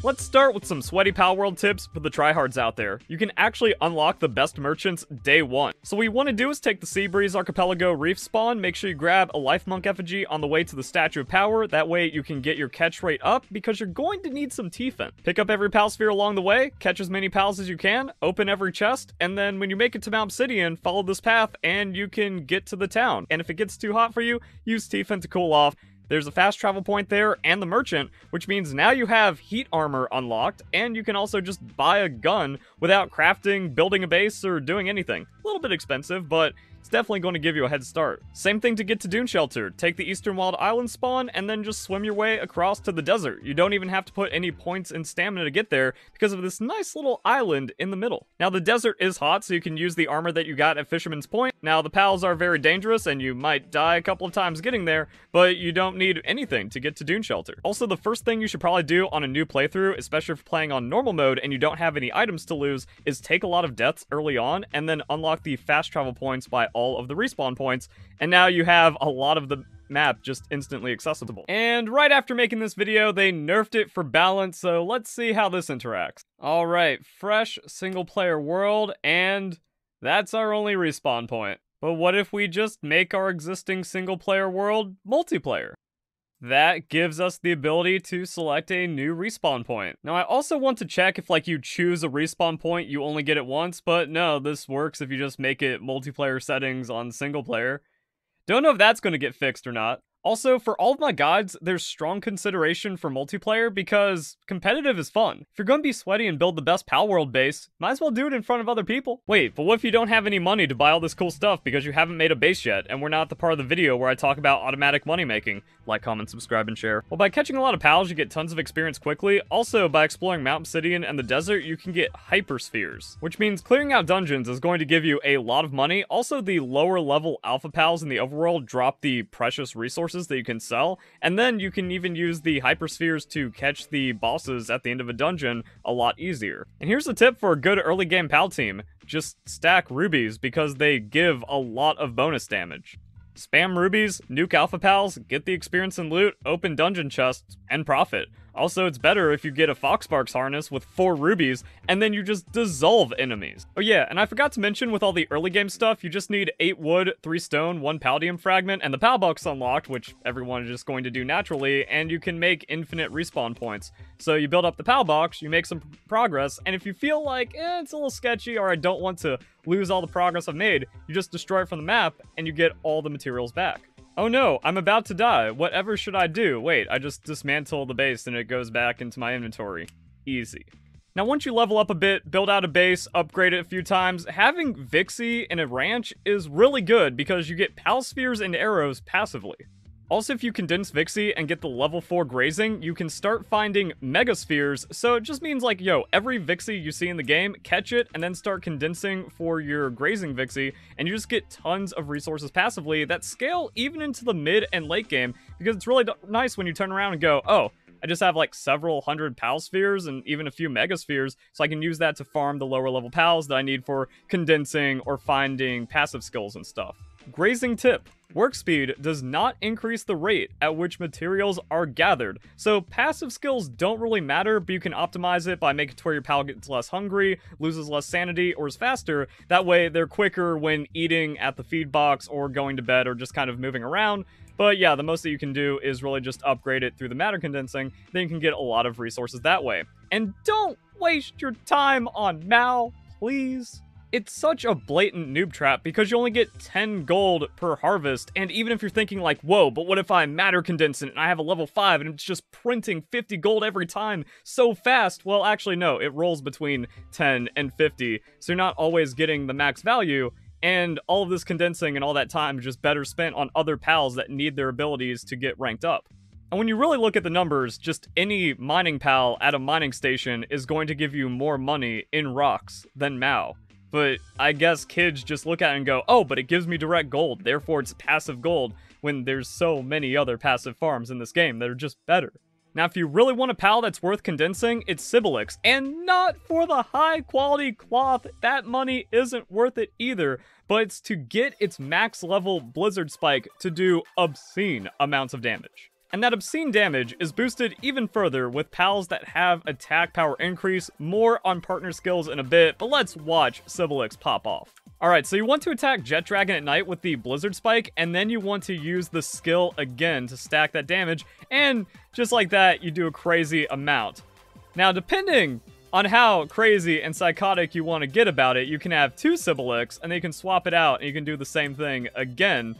Let's start with some sweaty Palworld tips for the tryhards out there. You can actually unlock the best merchants day one. So what you want to do is take the Seabreeze Archipelago Reef spawn, make sure you grab a Life Monk effigy on the way to the Statue of Power, that way you can get your catch rate up because you're going to need some T-Fin. Pick up every Pal Sphere along the way, catch as many pals as you can, open every chest, and then when you make it to Mount Obsidian, follow this path and you can get to the town. And if it gets too hot for you, use T-Fin to cool off. There's a fast travel point there and the merchant, which means now you have heat armor unlocked, and you can also just buy a gun without crafting, building a base, or doing anything. A little bit expensive, but it's definitely going to give you a head start. Same thing to get to Dune Shelter. Take the Eastern Wild Island spawn and then just swim your way across to the desert. You don't even have to put any points in stamina to get there because of this nice little island in the middle. Now the desert is hot, so you can use the armor that you got at Fisherman's Point. Now the pals are very dangerous and you might die a couple of times getting there, but you don't need anything to get to Dune Shelter. Also, the first thing you should probably do on a new playthrough, especially if you're playing on normal mode and you don't have any items to lose, is take a lot of deaths early on and then unlock the fast travel points by all of the respawn points, and now you have a lot of the map just instantly accessible. And right after making this video, they nerfed it for balance, so let's see how this interacts. Alright, fresh single player world, and that's our only respawn point. But what if we just make our existing single player world multiplayer? That gives us the ability to select a new respawn point. Now I also want to check if you choose a respawn point, you only get it once, but no, this works if you just make it multiplayer settings on single player. Don't know if that's going to get fixed or not. Also, for all of my guides, there's strong consideration for multiplayer because competitive is fun. If you're going to be sweaty and build the best Palworld base, might as well do it in front of other people. Wait, but what if you don't have any money to buy all this cool stuff because you haven't made a base yet, and we're not at the part of the video where I talk about automatic money making? Like, comment, subscribe, and share. Well, by catching a lot of pals, you get tons of experience quickly. Also, by exploring Mount Obsidian and the desert, you can get hyperspheres, which means clearing out dungeons is going to give you a lot of money. Also, the lower level alpha pals in the overworld drop the precious resources that you can sell, and then you can even use the hyperspheres to catch the bosses at the end of a dungeon a lot easier. And here's a tip for a good early game pal team: just stack rubies because they give a lot of bonus damage. Spam rubies, nuke alpha pals, get the experience and loot, open dungeon chests, and profit. Also, it's better if you get a Foxsparks harness with 4 rubies, and then you just dissolve enemies. Oh yeah, and I forgot to mention with all the early game stuff, you just need 8 wood, 3 stone, 1 palladium fragment, and the pal box unlocked, which everyone is just going to do naturally, and you can make infinite respawn points. So you build up the pal box, you make some progress, and if you feel like, it's a little sketchy, or I don't want to lose all the progress I've made, you just destroy it from the map, and you get all the materials back. Oh no, I'm about to die. Whatever should I do? Wait, I just dismantle the base and it goes back into my inventory. Easy. Now once you level up a bit, build out a base, upgrade it a few times, having Vixie in a ranch is really good because you get pal spheres and arrows passively. Also, if you condense Vixie and get the level 4 grazing, you can start finding megaspheres, so it just means every Vixie you see in the game, catch it, and then start condensing for your grazing Vixie, and you just get tons of resources passively that scale even into the mid and late game, because it's really nice when you turn around and go, oh, I just have several hundred pal spheres and even a few megaspheres, so I can use that to farm the lower level pals that I need for condensing or finding passive skills and stuff. Grazing tip: work speed does not increase the rate at which materials are gathered, so passive skills don't really matter, but you can optimize it by making it to where your pal gets less hungry, loses less sanity, or is faster. That way they're quicker when eating at the feed box or going to bed or just kind of moving around. But yeah, the most that you can do is really just upgrade it through the matter condensing, then you can get a lot of resources that way. And don't waste your time on Mao, please. It's such a blatant noob trap because you only get 10 gold per harvest, and even if you're thinking whoa, but what if I matter condense it and I have a level 5 and it's just printing 50 gold every time so fast? Well, actually no, it rolls between 10 and 50, so you're not always getting the max value, and all of this condensing and all that time is just better spent on other pals that need their abilities to get ranked up. And when you really look at the numbers, just any mining pal at a mining station is going to give you more money in rocks than Mao. But I guess kids just look at it and go, oh, but it gives me direct gold, therefore it's passive gold, when there's so many other passive farms in this game that are just better. Now, if you really want a pal that's worth condensing, it's Sibylix, and not for the high quality cloth. That money isn't worth it either, but it's to get its max level Blizzard Spike to do obscene amounts of damage. And that obscene damage is boosted even further with pals that have attack power increase. More on partner skills in a bit, but let's watch Sibylix pop off. Alright, so you want to attack Jetragon at night with the Blizzard Spike, and then you want to use the skill again to stack that damage, and just like that, you do a crazy amount. Now, depending on how crazy and psychotic you want to get about it, you can have 2 Sibylix, and then you can swap it out, and you can do the same thing again.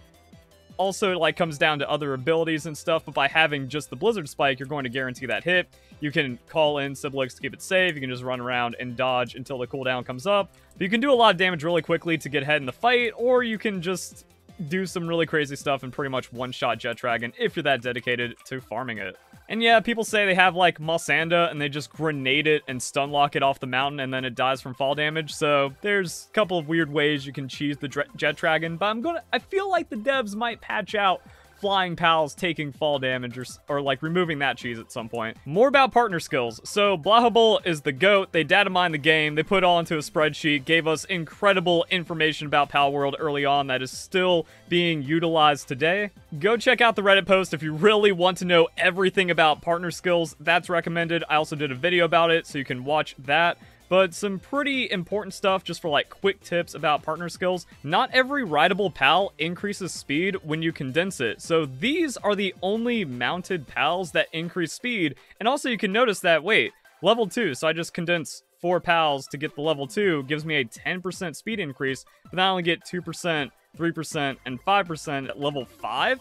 Also, it comes down to other abilities and stuff, but by having just the Blizzard Spike, you're going to guarantee that hit. You can call in Sibylix to keep it safe. You can just run around and dodge until the cooldown comes up. But you can do a lot of damage really quickly to get ahead in the fight, or you can just do some really crazy stuff and pretty much one-shot Jetragon if you're that dedicated to farming it. And yeah, people say they have Mossanda and they just grenade it and stun lock it off the mountain and then it dies from fall damage. So there's a couple of weird ways you can cheese the Jetragon, but I feel like the devs might patch out flying pals taking fall damage or removing that cheese at some point. More about partner skills. So Blahabul is the GOAT. They data mined the game. They put it all into a spreadsheet, gave us incredible information about Palworld early on that is still being utilized today. Go check out the Reddit post if you really want to know everything about partner skills. That's recommended. I also did a video about it, so you can watch that. But some pretty important stuff just for quick tips about partner skills. Not every rideable pal increases speed when you condense it. So these are the only mounted pals that increase speed. And also you can notice that, wait, level 2. So I just condense 4 pals to get the level 2. Gives me a 10% speed increase. But then I only get 2%, 3%, and 5% at level 5.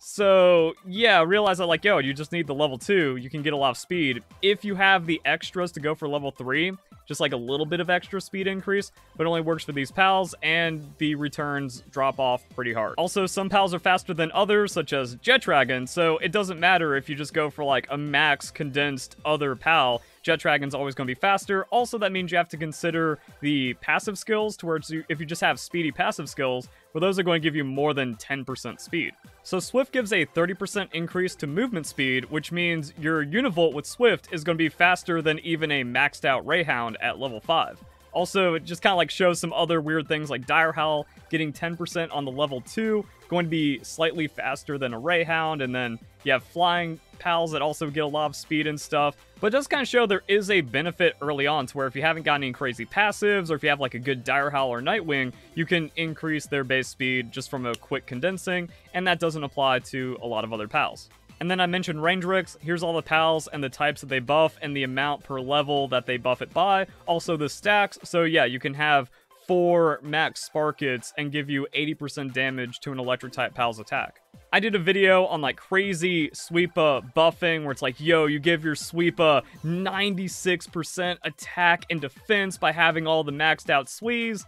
So, yeah, realize that, yo, you just need the level 2, you can get a lot of speed. If you have the extras to go for level 3, just a little bit of extra speed increase, but it only works for these pals, and the returns drop off pretty hard. Also, some pals are faster than others, such as Jetragon, so it doesn't matter if you just go for, a max condensed other pal. Jetragon's always going to be faster. Also, that means you have to consider the passive skills, to where if you just have speedy passive skills, well, those are going to give you more than 10% speed. So Swift gives a 30% increase to movement speed, which means your Univolt with Swift is going to be faster than even a maxed out Rayhound at level 5. Also, it just kind of shows some other weird things like Dire Howl getting 10% on the level 2, going to be slightly faster than a Rayhound, and then you have flying pals that also get a lot of speed and stuff. But it does kind of show there is a benefit early on to where if you haven't got any crazy passives, or if you have a good Dire Howl or Nightwing, you can increase their base speed just from a quick condensing, and that doesn't apply to a lot of other pals. And then I mentioned Rangerix. Here's all the pals and the types that they buff and the amount per level that they buff it by. Also the stacks. So yeah, you can have 4 max Sparkets and give you 80% damage to an electric type pal's attack. I did a video on crazy Sweepa buffing where it's yo, you give your Sweepa 96% attack and defense by having all the maxed out Swees,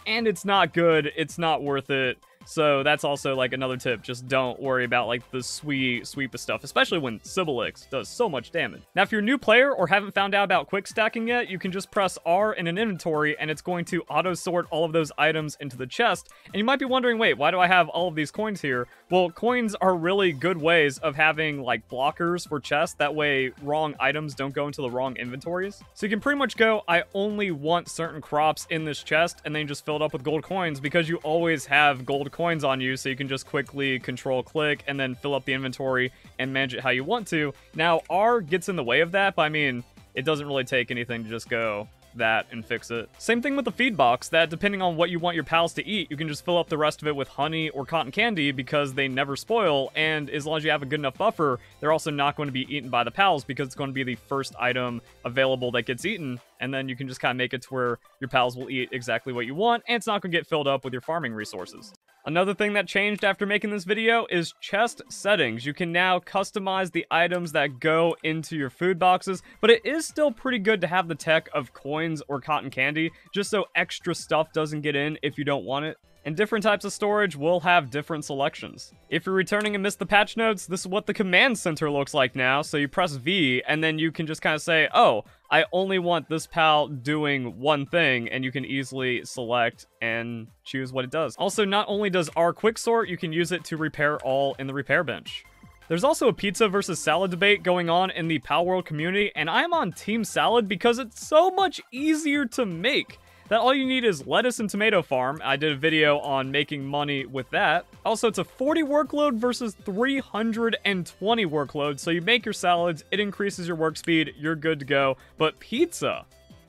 and it's not good, it's not worth it. So that's also another tip. Just don't worry about the Sweepa stuff, especially when Sibylix does so much damage. Now, if you're a new player or haven't found out about quick stacking yet, you can just press R in an inventory and it's going to auto sort all of those items into the chest. And you might be wondering, wait, why do I have all of these coins here? Well, coins are really good ways of having blockers for chests. That way wrong items don't go into the wrong inventories. So you can pretty much go, I only want certain crops in this chest, and then you just fill it up with gold coins because you always have gold coins on you, so you can just quickly control click and then fill up the inventory and manage it how you want to. Now, R gets in the way of that, but I mean, it doesn't really take anything to just go that and fix it. Same thing with the feed box, that depending on what you want your pals to eat, you can just fill up the rest of it with honey or cotton candy because they never spoil, and as long as you have a good enough buffer, they're also not going to be eaten by the pals because it's going to be the first item available that gets eaten, and then you can just kind of make it to where your pals will eat exactly what you want, and it's not going to get filled up with your farming resources. Another thing that changed after making this video is chest settings. You can now customize the items that go into your food boxes, but it is still pretty good to have the tech of coins or cotton candy, just so extra stuff doesn't get in if you don't want it. And different types of storage will have different selections. If you're returning and missed the patch notes, this is what the command center looks like now. So you press V, and then you can just kind of say, oh, I only want this pal doing one thing, and you can easily select and choose what it does. Also, not only does R quicksort, you can use it to repair all in the repair bench. There's also a pizza versus salad debate going on in the Palworld community, and I'm on Team Salad because it's so much easier to make. That all you need is lettuce and tomato farm. I did a video on making money with that. Also, it's a 40 workload versus 320 workload, so you make your salads, it increases your work speed, you're good to go. But pizza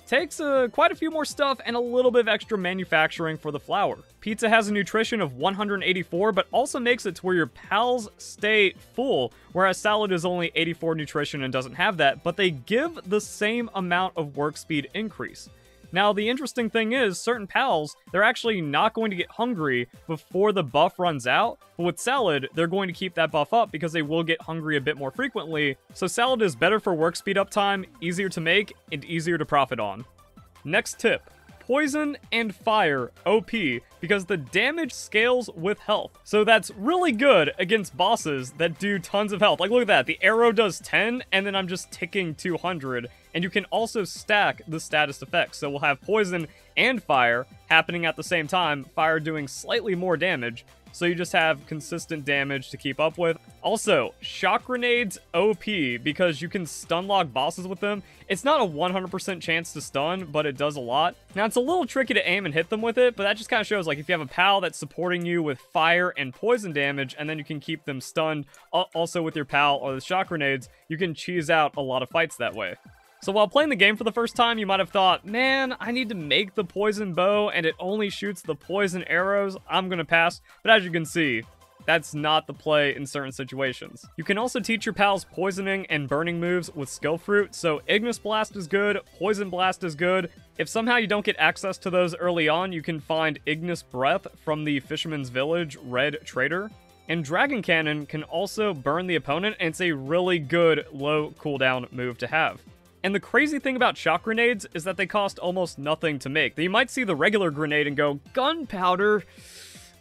takes quite a few more stuff and a little bit of extra manufacturing for the flour. Pizza has a nutrition of 184, but also makes it to where your pals stay full, whereas salad is only 84 nutrition and doesn't have that, but they give the same amount of work speed increase. Now, the interesting thing is, certain pals, they're actually not going to get hungry before the buff runs out, but with salad, they're going to keep that buff up because they will get hungry a bit more frequently, so salad is better for work speed uptime, easier to make, and easier to profit on. Next tip. Poison and fire OP because the damage scales with health. So that's really good against bosses that do tons of health. Like, look at that. The arrow does 10, and then I'm just ticking 200. And you can also stack the status effects. So we'll have poison and fire happening at the same time, fire doing slightly more damage. So you just have consistent damage to keep up with. Also, shock grenades OP because you can stun lock bosses with them. It's not a 100% chance to stun, but it does a lot. Now, it's a little tricky to aim and hit them with it, but that just kind of shows, like, if you have a pal that's supporting you with fire and poison damage, and then you can keep them stunned also with your pal or the shock grenades, you can cheese out a lot of fights that way. So while playing the game for the first time, you might have thought, man, I need to make the poison bow and it only shoots the poison arrows. I'm gonna pass. But as you can see, that's not the play in certain situations. You can also teach your pals poisoning and burning moves with skill fruit. So Ignis Blast is good, Poison Blast is good. If somehow you don't get access to those early on, you can find Ignis Breath from the Fisherman's Village Red Trader. And Dragon Cannon can also burn the opponent, and it's a really good low cooldown move to have. And the crazy thing about shock grenades is that they cost almost nothing to make. You might see the regular grenade and go, gunpowder?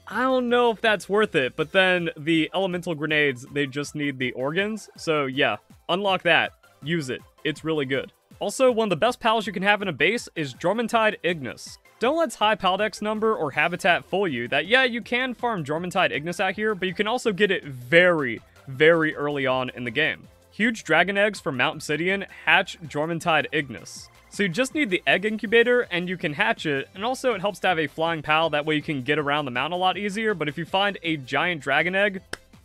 I don't know if that's worth it. But then the elemental grenades, they just need the organs. So yeah, unlock that. Use it. It's really good. Also, one of the best pals you can have in a base is Jormuntide Ignis. Don't let high Paldex number or habitat fool you that, yeah, you can farm Jormuntide Ignis out here, but you can also get it very, very early on in the game. Huge dragon eggs from Mount Obsidian hatch Jormuntide Ignis. So you just need the egg incubator and you can hatch it, and also it helps to have a flying pal, that way you can get around the mountain a lot easier, but if you find a giant dragon egg,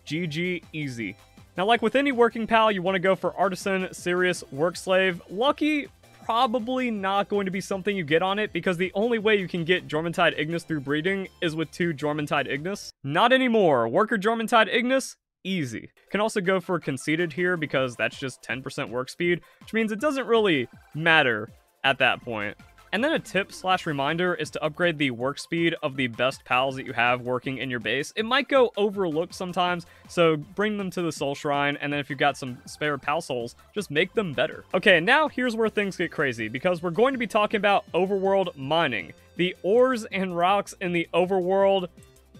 GG easy. Now, like with any working pal, you want to go for Artisan, Serious, Work Slave. Lucky, probably not going to be something you get on it, because the only way you can get Jormuntide Ignis through breeding is with 2 Jormuntide Ignis. Not anymore. Worker Jormuntide Ignis, easy. Can also go for Conceited here because that's just 10% work speed, which means it doesn't really matter at that point. And then a tip/reminder is to upgrade the work speed of the best pals that you have working in your base. It might go overlooked sometimes, so bring them to the Soul Shrine, and then if you've got some spare pal souls, just make them better. Okay, now here's where things get crazy, because we're going to be talking about overworld mining. The ores and rocks in the overworld,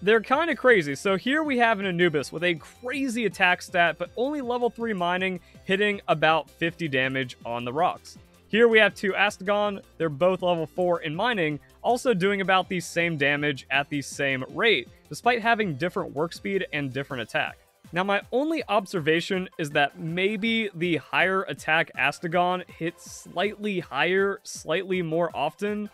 they're kind of crazy. So here we have an Anubis with a crazy attack stat, but only level 3 mining, hitting about 50 damage on the rocks. Here we have 2 Astegon, they're both level 4 in mining, also doing about the same damage at the same rate, despite having different work speed and different attack. Now, my only observation is that maybe the higher attack Astegon hits slightly higher, slightly more often,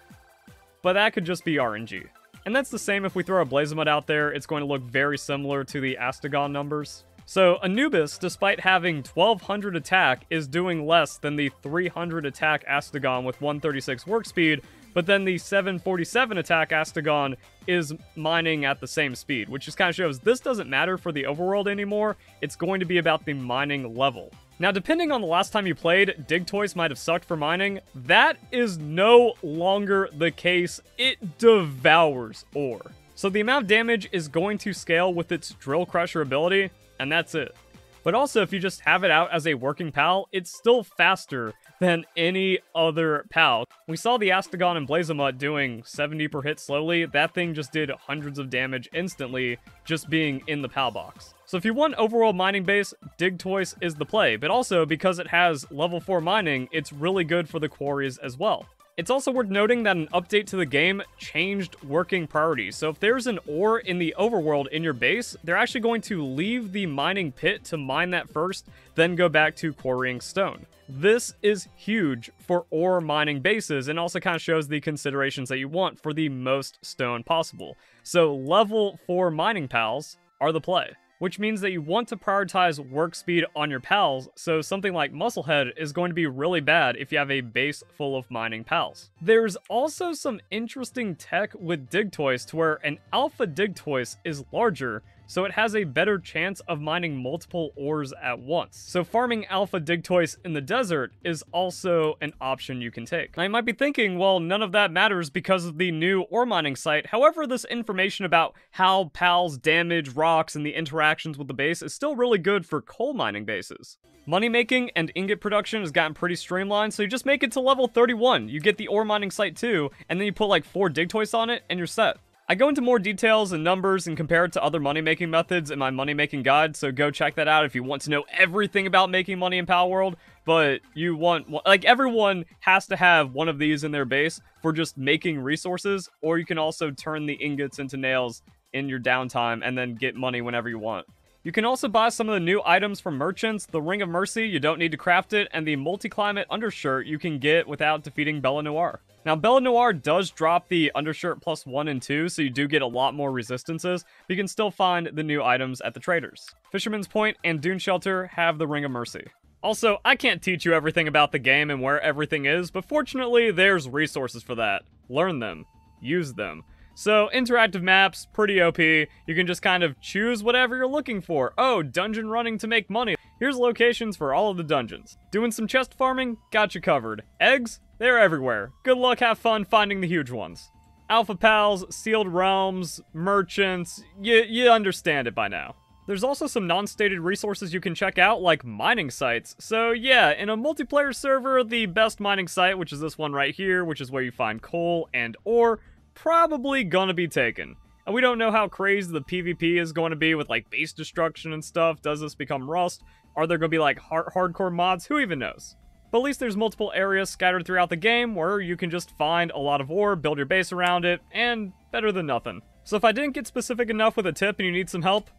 but that could just be RNG. And that's the same if we throw a Blazemud out there, it's going to look very similar to the Astegon numbers. So Anubis, despite having 1200 attack, is doing less than the 300 attack Astegon with 136 work speed, but then the 747 attack Astegon is mining at the same speed, which just kind of shows this doesn't matter for the overworld anymore, it's going to be about the mining level. Now, depending on the last time you played, Digtoise might have sucked for mining. That is no longer the case. It devours ore. So the amount of damage is going to scale with its Drill Crusher ability, and that's it. But also, if you just have it out as a working pal, it's still faster than any other pal. We saw the Astegon and Blazemud doing 70 per hit slowly. That thing just did hundreds of damage instantly, just being in the pal box. So if you want overworld mining base, Digtoise is the play, but also because it has level 4 mining, it's really good for the quarries as well. It's also worth noting that an update to the game changed working priorities. So if there's an ore in the overworld in your base, they're actually going to leave the mining pit to mine that first, then go back to quarrying stone. This is huge for ore mining bases, and also kind of shows the considerations that you want for the most stone possible. So level 4 mining pals are the play, which means that you want to prioritize work speed on your pals, so something like Musclehead is going to be really bad if you have a base full of mining pals. There's also some interesting tech with Digtoise to where an alpha Digtoise is larger, so it has a better chance of mining multiple ores at once. So farming alpha Digtoise in the desert is also an option you can take. Now you might be thinking, well, none of that matters because of the new ore mining site. However, this information about how pals damage rocks and the interactions with the base is still really good for coal mining bases. Money making and ingot production has gotten pretty streamlined, so you just make it to level 31. You get the ore mining site too, and then you put like 4 Digtoise on it, and you're set. I go into more details and numbers and compare it to other money-making methods in my money-making guide, so go check that out if you want to know everything about making money in Palworld, but you want, like, everyone has to have one of these in their base for just making resources, or you can also turn the ingots into nails in your downtime and then get money whenever you want. You can also buy some of the new items from merchants. The Ring of Mercy, you don't need to craft it, and the multi-climate undershirt you can get without defeating Bella Noir. Now, Bella Noir does drop the undershirt plus 1 and 2, so you do get a lot more resistances, but you can still find the new items at the traders. Fisherman's Point and Dune Shelter have the Ring of Mercy. Also, I can't teach you everything about the game and where everything is, but fortunately, there's resources for that. Learn them. Use them. So, interactive maps, pretty OP. You can just kind of choose whatever you're looking for. Oh, dungeon running to make money. Here's locations for all of the dungeons. Doing some chest farming? Got you covered. Eggs? They're everywhere. Good luck, have fun finding the huge ones. Alpha Pals, Sealed Realms, Merchants, you understand it by now. There's also some non-stated resources you can check out, like mining sites. So yeah, in a multiplayer server, the best mining site, which is this one right here, which is where you find coal and ore, probably gonna be taken. And we don't know how crazy the PvP is going to be with like base destruction and stuff. Does this become Rust? Are there gonna be like hardcore mods? Who even knows? But at least there's multiple areas scattered throughout the game where you can just find a lot of ore, build your base around it, and better than nothing. So if I didn't get specific enough with a tip and you need some help,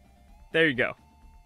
there you go.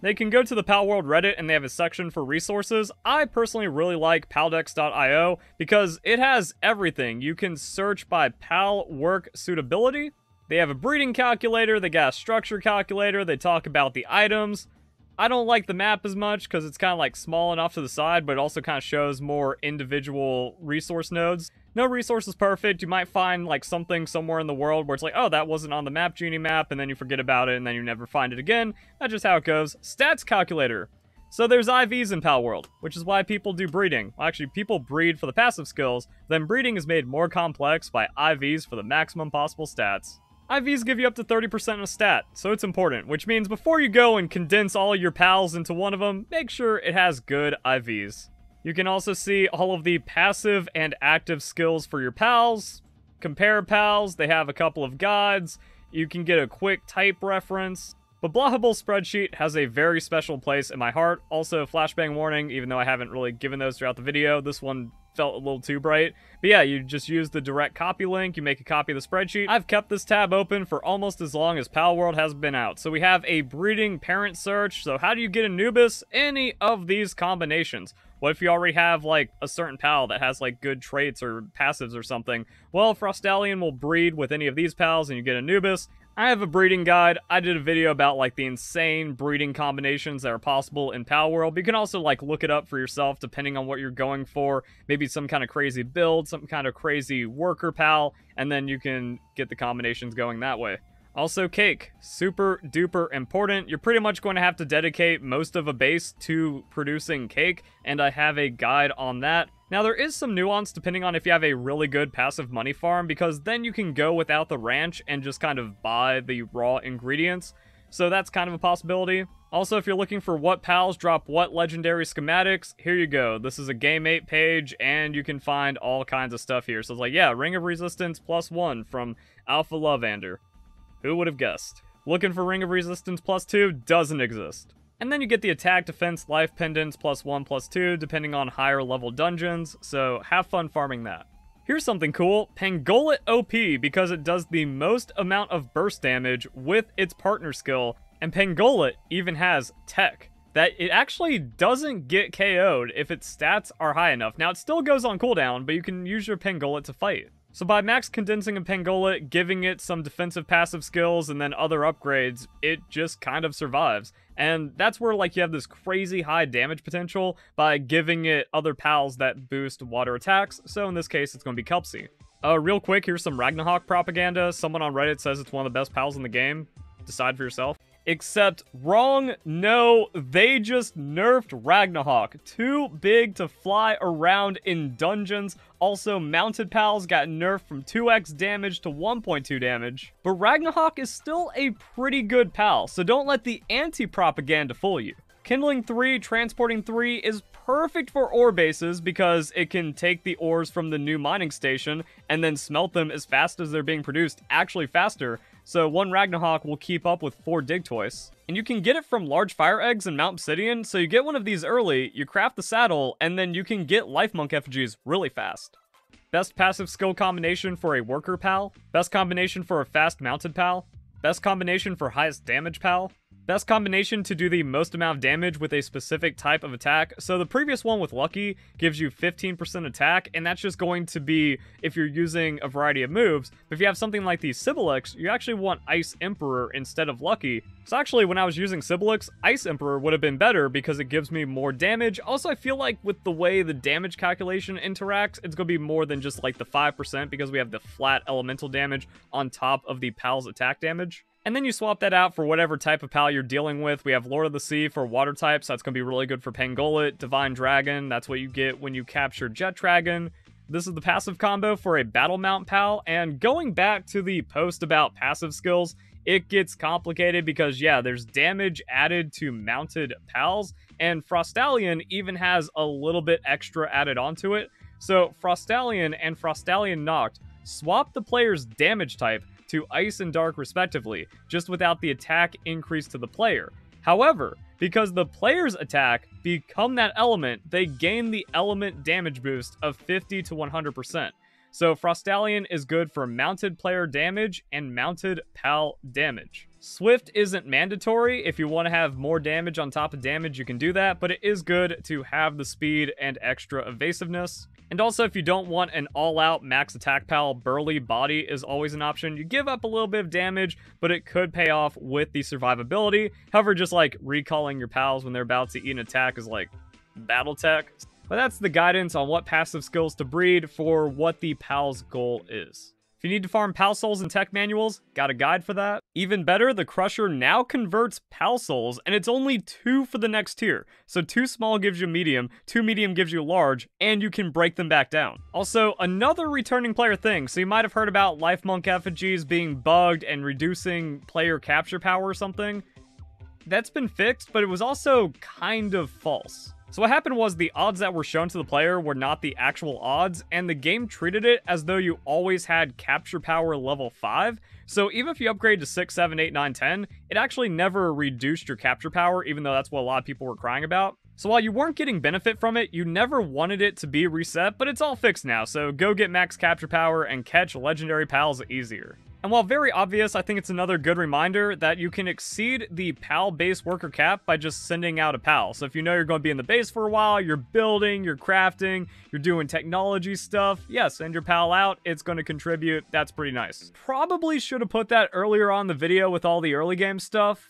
They can go to the Palworld Reddit and they have a section for resources. I personally really like paldex.io because it has everything. You can search by pal work suitability. They have a breeding calculator, they got a structure calculator, they talk about the items. I don't like the map as much because it's kind of like small enough to the side, but it also kind of shows more individual resource nodes. No resource is perfect. You might find like something somewhere in the world where it's like, oh, that wasn't on the Map Genie map, and then you forget about it, and then you never find it again. That's just how it goes. Stats calculator. So there's IVs in Palworld, which is why people do breeding. Well, actually, people breed for the passive skills, then breeding is made more complex by IVs for the maximum possible stats. IVs give you up to 30% of stat, so it's important, which means before you go and condense all your pals into one of them, make sure it has good IVs. You can also see all of the passive and active skills for your pals. Compare pals, they have a couple of guides. You can get a quick type reference. But Blahable's spreadsheet has a very special place in my heart. Also, flashbang warning, even though I haven't really given those throughout the video, this one felt a little too bright. But yeah, you just use the direct copy link, you make a copy of the spreadsheet. I've kept this tab open for almost as long as Palworld has been out. So we have a breeding parent search. So how do you get Anubis? Any of these combinations. What if you already have like a certain pal that has like good traits or passives or something? Well, Frostallion will breed with any of these pals and you get Anubis. I have a breeding guide. I did a video about like the insane breeding combinations that are possible in Palworld. But you can also like look it up for yourself depending on what you're going for. Maybe some kind of crazy build, some kind of crazy worker pal, and then you can get the combinations going that way. Also, cake. Super duper important. You're pretty much going to have to dedicate most of a base to producing cake, and I have a guide on that. Now, there is some nuance depending on if you have a really good passive money farm, because then you can go without the ranch and just kind of buy the raw ingredients. So that's kind of a possibility. Also, if you're looking for what pals drop what legendary schematics, here you go. This is a Game8 page, and you can find all kinds of stuff here. So it's like, yeah, Ring of Resistance +1 from Alpha Lovander. Who would have guessed? Looking for Ring of Resistance +2 doesn't exist. And then you get the attack, defense, life pendants +1, +2, depending on higher level dungeons, so have fun farming that. Here's something cool, Pangolin OP because it does the most amount of burst damage with its partner skill, and Pangolin even has tech, that it actually doesn't get KO'd if its stats are high enough. Now it still goes on cooldown, but you can use your Pangolin to fight. So by max condensing a Pangolin, giving it some defensive passive skills and then other upgrades, it just kind of survives. And that's where like you have this crazy high damage potential by giving it other pals that boost water attacks, so in this case it's going to be Kelpsy. Real quick, here's some Ragnarok propaganda. Someone on Reddit says it's one of the best pals in the game. Decide for yourself. Except, wrong, no, they just nerfed Ragnarok. Too big to fly around in dungeons. Also, mounted pals got nerfed from 2x damage to 1.2 damage. But Ragnarok is still a pretty good pal, so don't let the anti-propaganda fool you. Kindling 3, Transporting 3 is perfect for ore bases because it can take the ores from the new mining station and then smelt them as fast as they're being produced, actually faster. So one Ragnarok will keep up with 4 Digtoys. And you can get it from large fire eggs in Mount Obsidian, so you get one of these early, you craft the saddle, and then you can get Life Monk effigies really fast. Best passive skill combination for a worker pal. Best combination for a fast mounted pal. Best combination for highest damage pal. Best combination to do the most amount of damage with a specific type of attack. So the previous one with Lucky gives you 15% attack, and that's just going to be if you're using a variety of moves. But if you have something like the Sibylix, you actually want Ice Emperor instead of Lucky. So actually, when I was using Sibylix, Ice Emperor would have been better because it gives me more damage. Also, I feel like with the way the damage calculation interacts, it's going to be more than just like the 5% because we have the flat elemental damage on top of the pal's attack damage. And then you swap that out for whatever type of pal you're dealing with. We have Lord of the Sea for water types. That's going to be really good for Pangolin. Divine Dragon, that's what you get when you capture Jet Dragon. This is the passive combo for a Battle Mount pal. And going back to the post about passive skills, it gets complicated because, yeah, there's damage added to mounted pals. And Frostallion even has a little bit extra added onto it. So Frostallion and Frostallion Noct swap the player's damage type to Ice and Dark respectively, just without the attack increase to the player. However, because the player's attack become that element, they gain the element damage boost of 50 to 100%. So Frostallion is good for mounted player damage and mounted pal damage. Swift isn't mandatory. If you want to have more damage on top of damage, you can do that, but it is good to have the speed and extra evasiveness. And also, if you don't want an all-out max attack pal, Burly Body is always an option. You give up a little bit of damage, but it could pay off with the survivability. However, just like recalling your pals when they're about to eat an attack is like battle tech. But that's the guidance on what passive skills to breed for what the pal's goal is. If you need to farm pal souls and tech manuals, got a guide for that. Even better, the Crusher now converts pal souls, and it's only 2 for the next tier. So 2 small gives you medium, 2 medium gives you large, and you can break them back down. Also, another returning player thing. So you might have heard about Life Monk effigies being bugged and reducing player capture power or something. That's been fixed, but it was also kind of false. So what happened was the odds that were shown to the player were not the actual odds, and the game treated it as though you always had capture power level 5. So even if you upgrade to 6, 7, 8, 9, 10, it actually never reduced your capture power, even though that's what a lot of people were crying about. So while you weren't getting benefit from it, you never wanted it to be reset, but it's all fixed now, so go get max capture power and catch legendary pals easier. And while very obvious, I think it's another good reminder that you can exceed the pal base worker cap by just sending out a pal. So if you know you're going to be in the base for a while, you're building, you're crafting, you're doing technology stuff, yeah, send your pal out, it's going to contribute, that's pretty nice. Probably should have put that earlier on in the video with all the early game stuff,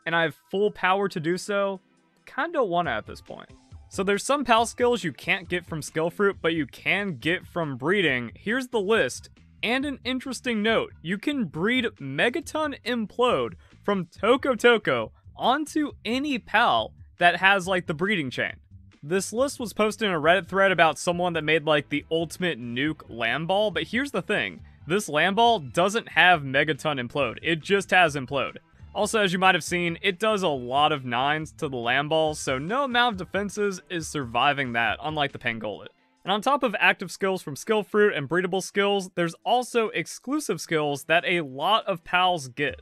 and I have full power to do so. Kinda don't want to at this point. So there's some pal skills you can't get from skill fruit, but you can get from breeding. Here's the list. And an interesting note, you can breed Megaton Implode from Toko Toko onto any pal that has like the breeding chain. This list was posted in a Reddit thread about someone that made like the ultimate nuke Lamball, but here's the thing, this Lamball doesn't have Megaton Implode, it just has Implode. Also, as you might have seen, it does a lot of 9s to the Lamball, so no amount of defenses is surviving that, unlike the Pangolin. And on top of active skills from skill fruit and breedable skills, there's also exclusive skills that a lot of pals get.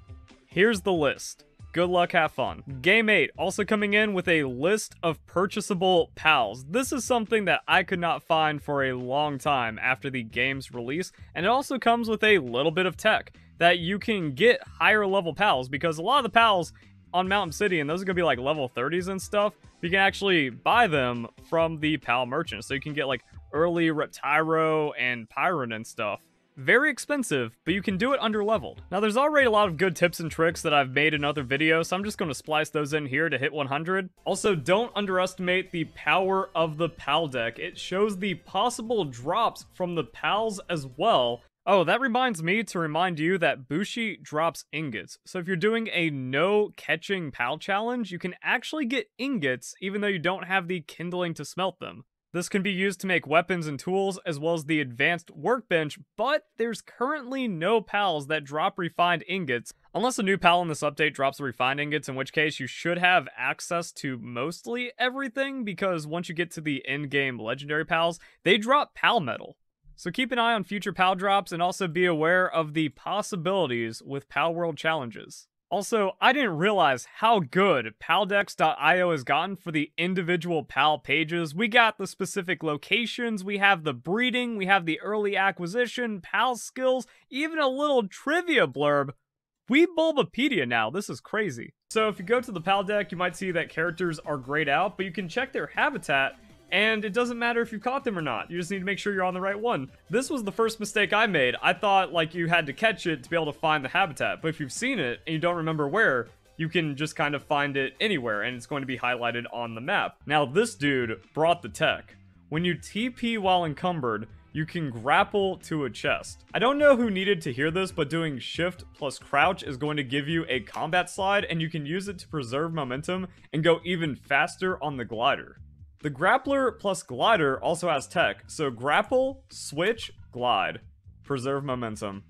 Here's the list. Good luck, have fun. Game 8 also coming in with a list of purchasable pals. This is something that I could not find for a long time after the game's release, and it also comes with a little bit of tech that you can get higher level pals, because a lot of the pals on Mount Obsidian, those are going to be like level 30s and stuff. You can actually buy them from the pal merchant. So you can get like early Reptyro and Pyron and stuff Very expensive, but you can do it under-leveled. Now, there's already a lot of good tips and tricks that I've made in other videos, so I'm just going to splice those in here to hit 100. Also, don't underestimate the power of the PAL deck. It shows the possible drops from the PALs as well. Oh, that reminds me to remind you that Bushi drops ingots. So if you're doing a no catching PAL challenge, you can actually get ingots even though you don't have the kindling to smelt them. This can be used to make weapons and tools as well as the advanced workbench, but there's currently no PALs that drop refined ingots, unless a new PAL in this update drops the refined ingots, in which case you should have access to mostly everything, because once you get to the end-game legendary PALs, they drop PAL metal. So keep an eye on future PAL drops and also be aware of the possibilities with Palworld challenges. Also, I didn't realize how good paldex.io has gotten for the individual PAL pages. We got the specific locations, we have the breeding, we have the early acquisition, PAL skills, even a little trivia blurb. We Bulbapedia now, this is crazy. So if you go to the PAL deck, you might see that characters are grayed out, but you can check their habitat, and it doesn't matter if you caught them or not. You just need to make sure you're on the right one. This was the first mistake I made. I thought like you had to catch it to be able to find the habitat, but if you've seen it and you don't remember where, you can just kind of find it anywhere and it's going to be highlighted on the map. Now this dude brought the tech. When you TP while encumbered, you can grapple to a chest. I don't know who needed to hear this, but doing shift plus crouch is going to give you a combat slide and you can use it to preserve momentum and go even faster on the glider. The grappler plus glider also has tech, so grapple, switch, glide. Preserve momentum.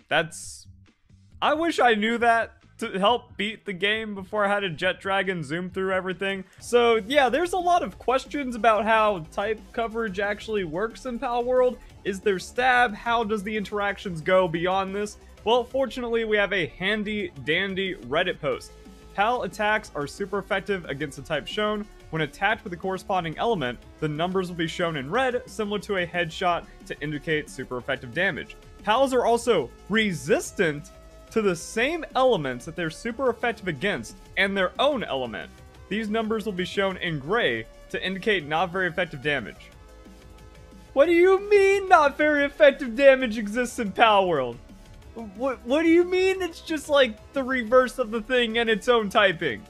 I wish I knew that to help beat the game before I had a jet dragon zoom through everything. So yeah, there's a lot of questions about how type coverage actually works in Palworld. Is there stab? How does the interactions go beyond this? Well, fortunately, we have a handy dandy Reddit post. PAL attacks are super effective against the type shown. When attached with the corresponding element, the numbers will be shown in red, similar to a headshot to indicate super effective damage. PALs are also resistant to the same elements that they're super effective against and their own element. These numbers will be shown in gray to indicate not very effective damage. What do you mean not very effective damage exists in Palworld? What do you mean it's just like the reverse of the thing and its own typing?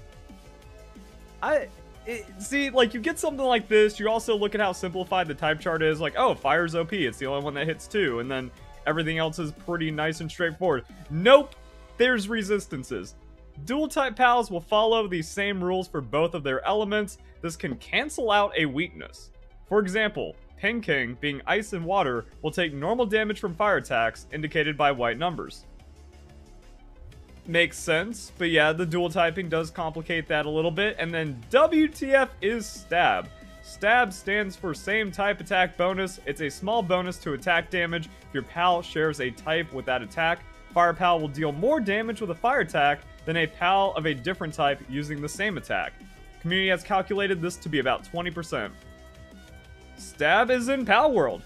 See, like, you get something like this, you also look at how simplified the type chart is, like, oh, fire's OP, it's the only one that hits 2, and then everything else is pretty nice and straightforward. Nope, there's resistances. Dual type PALs will follow the same rules for both of their elements. This can cancel out a weakness. For example, Penking, being ice and water, will take normal damage from fire attacks, indicated by white numbers. Makes sense, but yeah, the dual typing does complicate that a little bit. And then WTF is Stab. Stab stands for same type attack bonus. It's a small bonus to attack damage if your PAL shares a type with that attack. Fire PAL will deal more damage with a fire attack than a PAL of a different type using the same attack. Community has calculated this to be about 20%. Stab is in Palworld.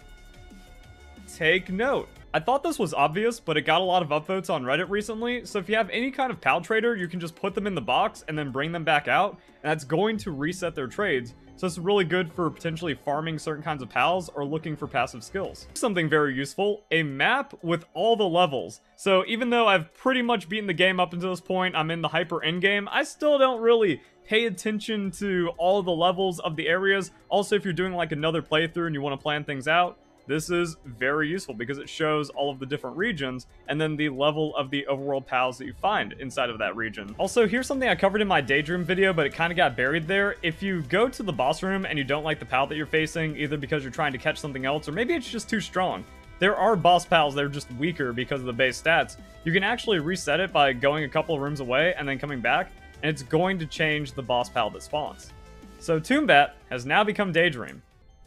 Take note. I thought this was obvious, but it got a lot of upvotes on Reddit recently, so if you have any kind of PAL trader, you can just put them in the box and then bring them back out, and that's going to reset their trades, so it's really good for potentially farming certain kinds of PALs or looking for passive skills. Something very useful, a map with all the levels. So even though I've pretty much beaten the game up until this point, I'm in the hyper endgame, I still don't really pay attention to all the levels of the areas. Also, if you're doing like another playthrough and you want to plan things out, this is very useful because it shows all of the different regions and then the level of the overworld PALs that you find inside of that region. Also, here's something I covered in my Daydream video, but it kind of got buried there. If you go to the boss room and you don't like the PAL that you're facing, either because you're trying to catch something else or maybe it's just too strong, there are boss PALs that are just weaker because of the base stats. You can actually reset it by going a couple of rooms away and then coming back, and it's going to change the boss PAL that spawns. So Toombat has now become Daydream.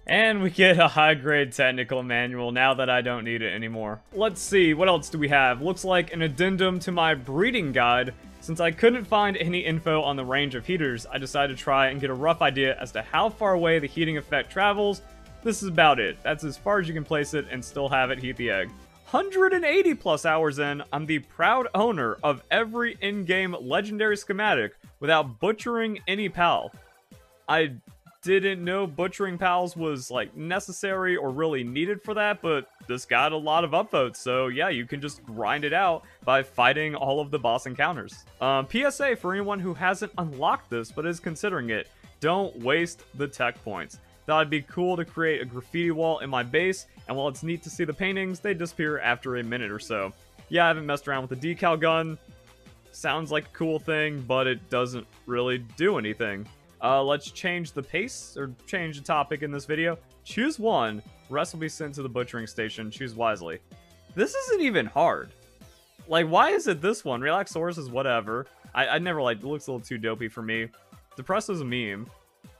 And we get a high-grade technical manual now that I don't need it anymore. Let's see, what else do we have? Looks like an addendum to my breeding guide. Since I couldn't find any info on the range of heaters, I decided to try and get a rough idea as to how far away the heating effect travels. This is about it. That's as far as you can place it and still have it heat the egg. 180 plus hours in, I'm the proud owner of every in-game legendary schematic without butchering any PAL. I didn't know Butchering Pals was like necessary or really needed for that, but this got a lot of upvotes, so yeah, you can just grind it out by fighting all of the boss encounters. PSA for anyone who hasn't unlocked this but is considering it, don't waste the tech points. Thought it'd be cool to create a graffiti wall in my base, and while it's neat to see the paintings, they disappear after a minute or so. Yeah, I haven't messed around with the decal gun. Sounds like a cool thing, but it doesn't really do anything. Let's change the pace, or change the topic in this video. Choose one. Rest will be sent to the butchering station. Choose wisely. This isn't even hard. Like, why is it this one? Relaxaurus is whatever. I never liked it. It looks a little too dopey for me. Depresso's a meme.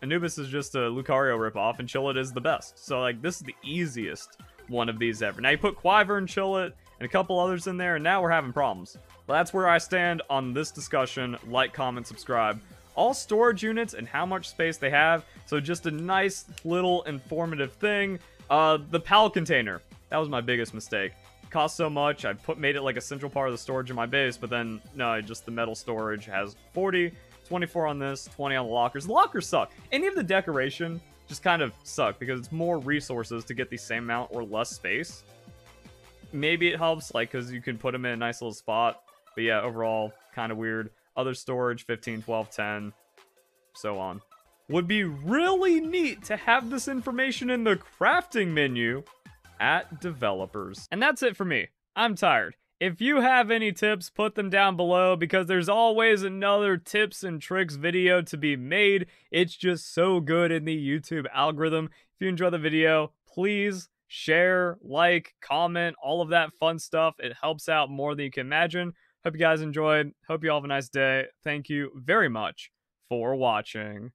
Anubis is just a Lucario ripoff, and Chillet is the best. So, like, this is the easiest one of these ever. Now, you put Quiver and Chillet and a couple others in there, and now we're having problems. Well, that's where I stand on this discussion. Like, comment, subscribe. All storage units and how much space they have. So, just a nice little informative thing. The PAL container. That was my biggest mistake. It cost so much. I made it like a central part of the storage in my base, but then, no, just the metal storage has 40... 24 on this, 20 on the lockers. The lockers suck. Any of the decoration just kind of suck because it's more resources to get the same amount or less space. Maybe it helps, like, because you can put them in a nice little spot. But yeah, overall, kind of weird. Other storage, 15, 12, 10, so on. Would be really neat to have this information in the crafting menu at developers. And that's it for me. I'm tired. If you have any tips, put them down below because there's always another tips and tricks video to be made. It's just so good in the YouTube algorithm. If you enjoy the video, please share, like, comment, all of that fun stuff. It helps out more than you can imagine. Hope you guys enjoyed. Hope you all have a nice day. Thank you very much for watching.